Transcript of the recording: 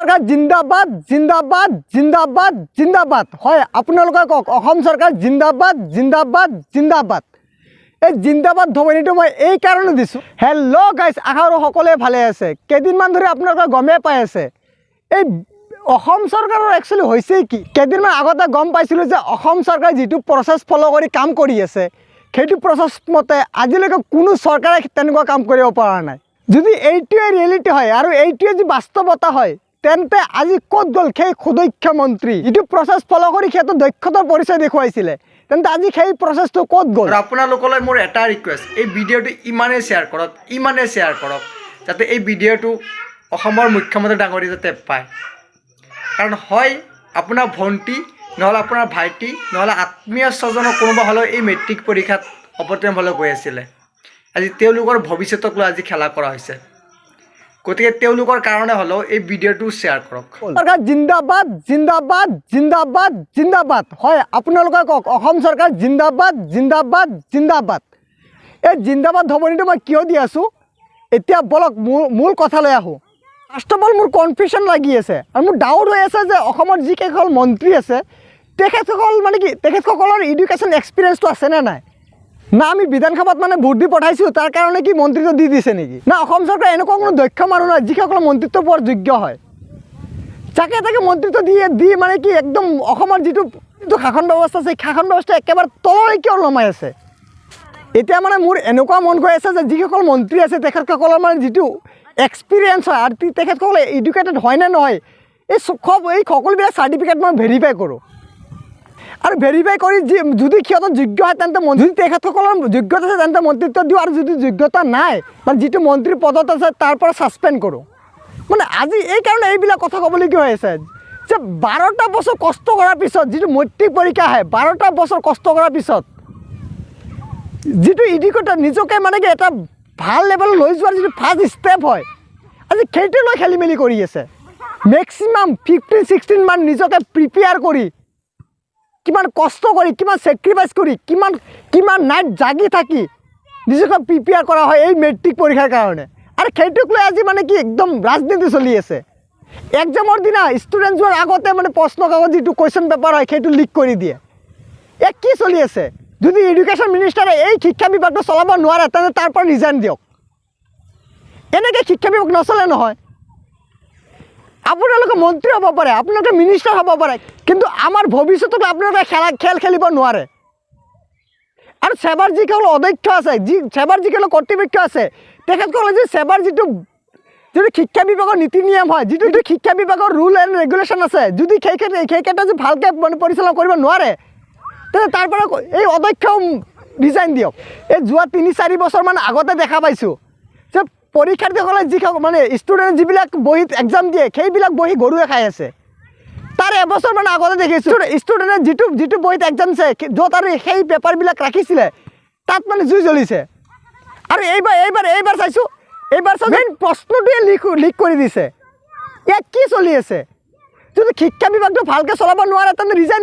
सरकार जिंदाबाद जिंदाबाद जिंदाबाद जिंदाबाद হয় আপোনালোকে কক অসম सरकार जिंदाबाद जिंदाबाद जिंदाबाद এই জিন্দাবাদ ধমনীটো মই এই কাৰণে দিছোঁ। হেল্ল' গাইজ, আশা কৰোঁ সকলোৱে ভালে আছে। কেইদিনমান ধৰি আপোনালোকে গমেই পাই আছে এই অসম চৰকাৰৰ একচুৱেলি হৈছে কি, কেইদিনমান আগতে গম পাইছিলোঁ যে অসম চৰকাৰে যিটো প্ৰচেছ ফ'ল' কৰি কাম কৰি আছে সেইটো প্ৰচেছ মতে আজিলৈকে কোনো চৰকাৰে তেনেকুৱা কাম কৰিব পৰা নাই। যদি এইটোৱে ৰিয়েলিটি হয় আৰু এইটোৱে যদি বাস্তৱতা হয় তেন্তে আজি ক'ত গ'ল সেই সুদক্ষ মন্ত্ৰী যিটো প্ৰচেছ ফ'ল' কৰি সিহঁতৰ দক্ষতাৰ পৰিচয় দেখুৱাইছিলে, তেন্তে আজি সেই প্ৰচেছটো ক'ত গ'ল? আপোনালোকলৈ মোৰ এটা ৰিকুৱেষ্ট, এই ভিডিঅ'টো ইমানেই শ্বেয়াৰ কৰক যাতে এই ভিডিঅ'টো অসমৰ মুখ্যমন্ত্ৰী ডাঙৰীয়া যাতে পায়। কাৰণ হয় আপোনাৰ ভণ্টি নহ'লে আপোনাৰ ভাইটি নহ'লে আত্মীয় স্বজনৰ কোনোবা হ'লেও এই মেট্ৰিক পৰীক্ষাত অৱতীৰ্ণ হ'বলৈ গৈ আছিলে। আজি তেওঁলোকৰ ভৱিষ্যতক লৈ আজি খেলা কৰা হৈছে, গতিকে তেওঁলোকৰ কাৰণে হ'লেও এই ভিডিঅ'টো শ্বেয়াৰ কৰক। চৰকাৰ জিন্দাবাদ জিন্দাবাদ জিন্দাবাদ জিন্দাবাদ হয় আপোনালোকে কওক অসম চৰকাৰ জিন্দাবাদ জিন্দাবাদ জিন্দাবাদ। এই জিন্দাবাদ ধমনীটো মই কিয় দি আছোঁ এতিয়া বলক মূল কথালৈ আহোঁ। ফাৰ্ষ্ট অফ অল মোৰ কনফিউশ্যন লাগি আছে আৰু মোৰ ডাউট হৈ আছে যে অসমৰ যিকেইসকল মন্ত্ৰী আছে তেখেতসকল মানে কি তেখেতসকলৰ এডুকেশ্যন এক্সপিৰিয়েঞ্চটো আছেনে নাই, না আমি বিধানসভাত মানে ভোট দি পঠাইছোঁ তাৰ কাৰণে কি মন্ত্ৰীত্ব দি দিছে নেকি, না অসম চৰকাৰ এনেকুৱা কোনো দক্ষ মানুহ নাই যিসকল মন্ত্ৰীত্ব পোৱাৰ যোগ্য হয়, যাকে তাকে মন্ত্ৰীত্ব দি মানে কি একদম অসমৰ যিটো শাসন ব্যৱস্থা আছে শাসন ব্যৱস্থা একেবাৰে তললৈ কিয় নমাই আছে। এতিয়া মানে মোৰ এনেকুৱা মন গৈ আছে যে যিসকল মন্ত্ৰী আছে তেখেতসকলৰ মানে যিটো এক্সপিৰিয়েঞ্চ হয় আৰু তেখেতসকল এডুকেটেড হয় নে নহয় এই সকলোবিলাক চাৰ্টিফিকেট মই ভেৰিফাই কৰোঁ আৰু ভেৰিফাই কৰি যদি সিহঁতৰ যোগ্য হয় তেন্তে যদি তেখেতসকলৰ যোগ্যতা আছে তেন্তে মন্ত্ৰীত্ব দিওঁ আৰু যদি যোগ্যতা নাই মানে যিটো মন্ত্ৰী পদত আছে তাৰ পৰা ছাছপেণ্ড কৰোঁ। মানে আজি এইকাৰণে এইবিলাক কথা ক'বলগীয়া হৈ আছে যে 12টা বছৰ কষ্ট কৰাৰ পিছত যিটো মেট্ৰিক পৰীক্ষা আহে 12টা বছৰ কষ্ট কৰাৰ পিছত যিটো এডুকেটেড নিজকে মানে কি এটা ভাল লেভেলত লৈ যোৱাৰ যিটো ফাৰ্ষ্ট ষ্টেপ হয় আজি সেইটো লৈ খেলি মেলি কৰি আছে। মেক্সিমাম 15-16 মান নিজকে প্ৰিপেয়াৰ কৰি কিমান কষ্ট কৰি কিমান ছেক্ৰিফাইচ কৰি কিমান নাইট জাগি থাকি নিজকে প্ৰিপেয়াৰ কৰা হয় এই মেট্ৰিক পৰীক্ষাৰ কাৰণে, আৰু সেইটোক লৈ আজি মানে কি একদম ৰাজনীতি চলি আছে। এক্সামৰ দিনা ষ্টুডেণ্ট যোৱাৰ আগতে মানে প্ৰশ্ন কাকত যিটো কুৱেশ্যন পেপাৰ হয় সেইটো লিক কৰি দিয়ে। কি চলি আছে? যদি এডুকেশ্যন মিনিষ্টাৰে এই শিক্ষা বিভাগটো চলাব নোৱাৰে তেন্তে তাৰ পৰা ৰিজাইন দিয়ক। এনেকৈ শিক্ষা বিভাগ নচলে নহয়। আপোনালোকে মন্ত্ৰী হ'ব পাৰে, আপোনালোকে মিনিষ্টাৰ হ'ব পাৰে, কিন্তু আমাৰ ভৱিষ্যতক আপোনালোকে খেল খেলিব নোৱাৰে। আৰু সেৱাৰ যিসকল অধ্যক্ষ আছে সেৱাৰ যিসকল কৰ্তৃপক্ষ আছে তেখেতসকলে যি সেৱাৰ যিটো শিক্ষা বিভাগৰ নীতি নিয়ম হয় যিটো শিক্ষা বিভাগৰ ৰুল এণ্ড ৰেগুলেশ্যন আছে যদি সেইকেইটা যদি ভালকৈ মানে পৰিচালনা কৰিব নোৱাৰে তেন্তে তাৰ পৰা এই অধ্যক্ষও ৰিজাইন দিয়ক। এই যোৱা 3-4 বছৰমান আগতে দেখা পাইছোঁ যে পৰীক্ষাৰ্থীসকলে মানে ষ্টুডেণ্ট যিবিলাক বহীত এক্সাম দিয়ে সেইবিলাক বহী গৰুৱে খাই আছে। তাৰ এবছৰমান আগতে দেখিছোঁ ষ্টুডেণ্টে যিটো বহীত এক্সাম দিছে য'ত আৰু সেই পেপাৰবিলাক ৰাখিছিলে তাত মানে জুই জ্বলিছে। আৰু এইবাৰ চাইছোঁ মেইন প্ৰশ্নটোৱে লিক কৰি দিছে। ইয়াত কি চলি আছে? যদি শিক্ষা বিভাগটো ভালকৈ চলাব নোৱাৰে তেন্তে ৰিজাইন